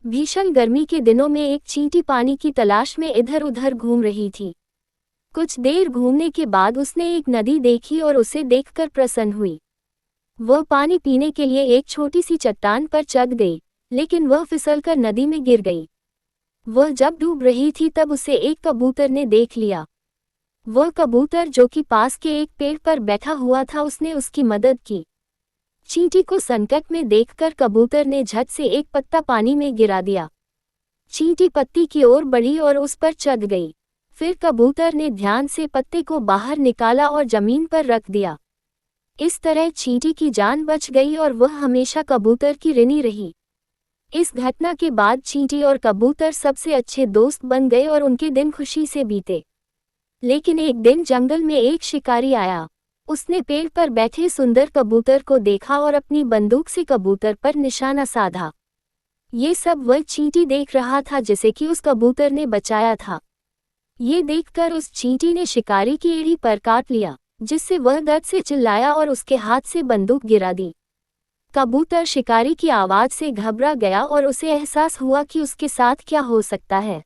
भीषण गर्मी के दिनों में एक चींटी पानी की तलाश में इधर उधर घूम रही थी। कुछ देर घूमने के बाद उसने एक नदी देखी और उसे देखकर प्रसन्न हुई। वह पानी पीने के लिए एक छोटी सी चट्टान पर चढ़ गई, लेकिन वह फिसलकर नदी में गिर गई। वह जब डूब रही थी तब उसे एक कबूतर ने देख लिया। वह कबूतर जो कि पास के एक पेड़ पर बैठा हुआ था, उसने उसकी मदद की। चींटी को संकट में देखकर कबूतर ने झट से एक पत्ता पानी में गिरा दिया। चींटी पत्ती की ओर बढ़ी और उस पर चढ़ गई। फिर कबूतर ने ध्यान से पत्ते को बाहर निकाला और जमीन पर रख दिया। इस तरह चींटी की जान बच गई और वह हमेशा कबूतर की ऋणी रही। इस घटना के बाद चींटी और कबूतर सबसे अच्छे दोस्त बन गए और उनके दिन खुशी से बीते। लेकिन एक दिन जंगल में एक शिकारी आया। उसने पेड़ पर बैठे सुंदर कबूतर को देखा और अपनी बंदूक से कबूतर पर निशाना साधा। ये सब वह चींटी देख रहा था जिसे कि उस कबूतर ने बचाया था। ये देखकर उस चींटी ने शिकारी की एड़ी पर काट लिया, जिससे वह दर्द से चिल्लाया और उसके हाथ से बंदूक गिरा दी। कबूतर शिकारी की आवाज़ से घबरा गया और उसे एहसास हुआ कि उसके साथ क्या हो सकता है।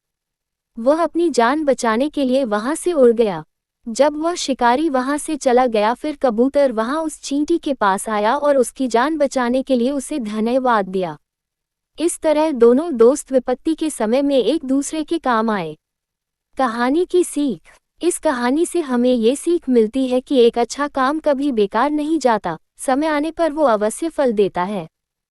वह अपनी जान बचाने के लिए वहां से उड़ गया। जब वह शिकारी वहां से चला गया, फिर कबूतर वहां उस चींटी के पास आया और उसकी जान बचाने के लिए उसे धन्यवाद दिया। इस तरह दोनों दोस्त विपत्ति के समय में एक दूसरे के काम आए। कहानी की सीख। इस कहानी से हमें ये सीख मिलती है कि एक अच्छा काम कभी बेकार नहीं जाता, समय आने पर वो अवश्य फल देता है।